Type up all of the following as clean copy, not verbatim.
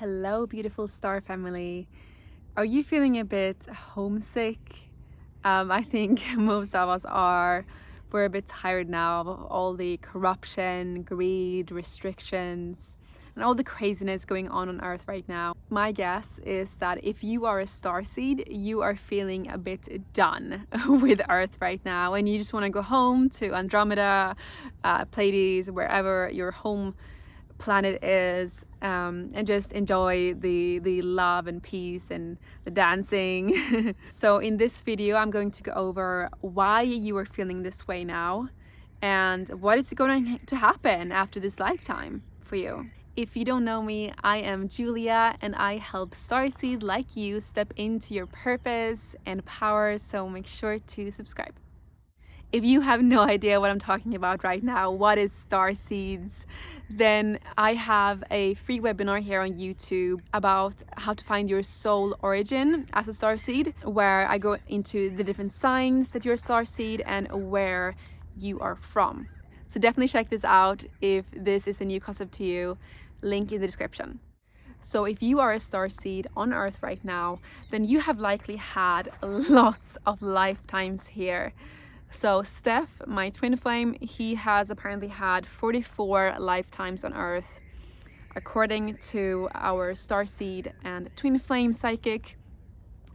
Hello, beautiful star family. Are you feeling a bit homesick? I think most of us are. We're a bit tired now of all the corruption, greed, restrictions, and all the craziness going on Earth right now. My guess is that if you are a starseed, you are feeling a bit done with Earth right now, and you just want to go home to Andromeda, Pleiades, wherever your home planet is, and just enjoy the love and peace and the dancing. So in this video I'm going to go over why you are feeling this way now and what is going to happen after this lifetime for you. If you don't know me, I am Julia and I help starseed like you step into your purpose and power, so make sure to subscribe. If you have no idea what I'm talking about right now, what is Starseeds, then I have a free webinar here on YouTube about how to find your soul origin as a starseed, where I go into the different signs that you're a starseed and where you are from. So definitely check this out if this is a new concept to you. Link in the description. So if you are a starseed on Earth right now, then you have likely had lots of lifetimes here. So Steph, my twin flame, he has apparently had 44 lifetimes on Earth, according to our starseed and twin flame psychic.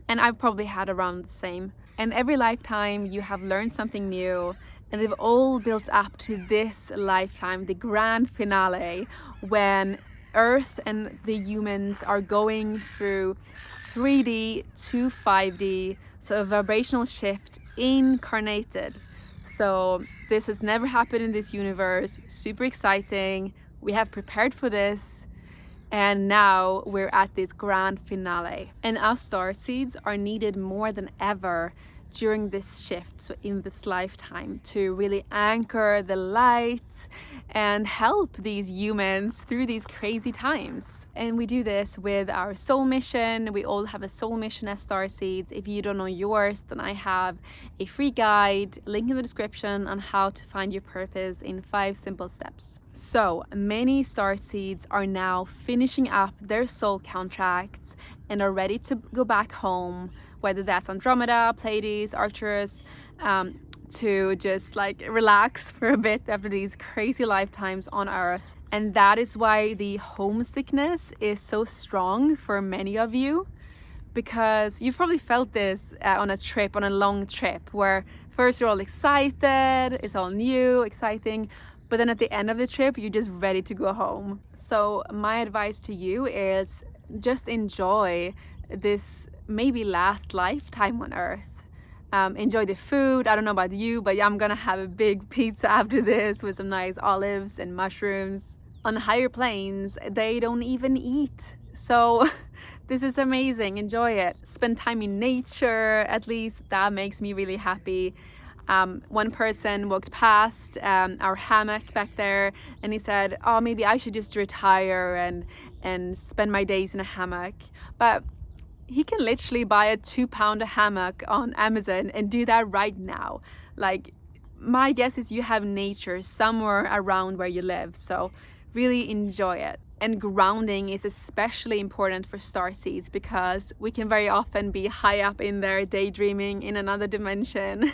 And I've probably had around the same. And every lifetime you have learned something new, and they've all built up to this lifetime, the grand finale, when Earth and the humans are going through 3D to 5D, so a vibrational shift incarnated. So this has never happened in this universe. Super exciting. We have prepared for this, and now we're at this grand finale. And us starseeds are needed more than ever during this shift, so in this lifetime, to really anchor the light and help these humans through these crazy times. And we do this with our soul mission. We all have a soul mission as starseeds. If you don't know yours, then I have a free guide, link in the description, on how to find your purpose in 5 simple steps. So many starseeds are now finishing up their soul contracts and are ready to go back home, whether that's Andromeda, Pleiades, Arcturus, to just like relax for a bit after these crazy lifetimes on Earth. And that is why the homesickness is so strong for many of you, because you've probably felt this on a long trip, where first you're all excited, it's all new, exciting, but then at the end of the trip, you're just ready to go home. So my advice to you is just enjoy this maybe last lifetime on Earth. Enjoy the food. I don't know about you, but I'm gonna have a big pizza after this with some nice olives and mushrooms. On higher planes, they don't even eat. So this is amazing. Enjoy it. Spend time in nature, at least that makes me really happy. One person walked past our hammock back there, and he said, oh, maybe I should just retire and spend my days in a hammock. But he can literally buy a 2-pound hammock on Amazon and do that right now. Like, my guess is you have nature somewhere around where you live, so really enjoy it. And grounding is especially important for starseeds, because we can very often be high up in there daydreaming in another dimension.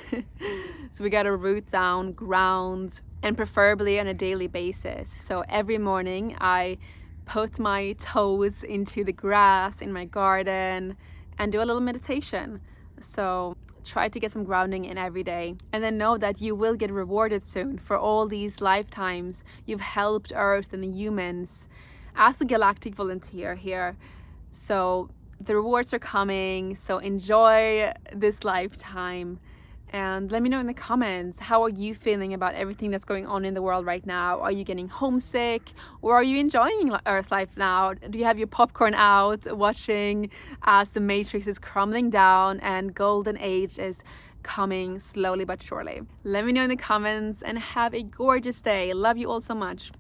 So we gotta root down, ground, and preferably on a daily basis. So every morning I put my toes into the grass in my garden and do a little meditation. So try to get some grounding in every day, and then know that you will get rewarded soon for all these lifetimes you've helped Earth and the humans as a galactic volunteer here. So the rewards are coming, so enjoy this lifetime. And let me know in the comments, how are you feeling about everything that's going on in the world right now? Are you getting homesick, or are you enjoying Earth life now? Do you have your popcorn out watching as the Matrix is crumbling down and golden age is coming slowly but surely? Let me know in the comments, and have a gorgeous day. Love you all so much.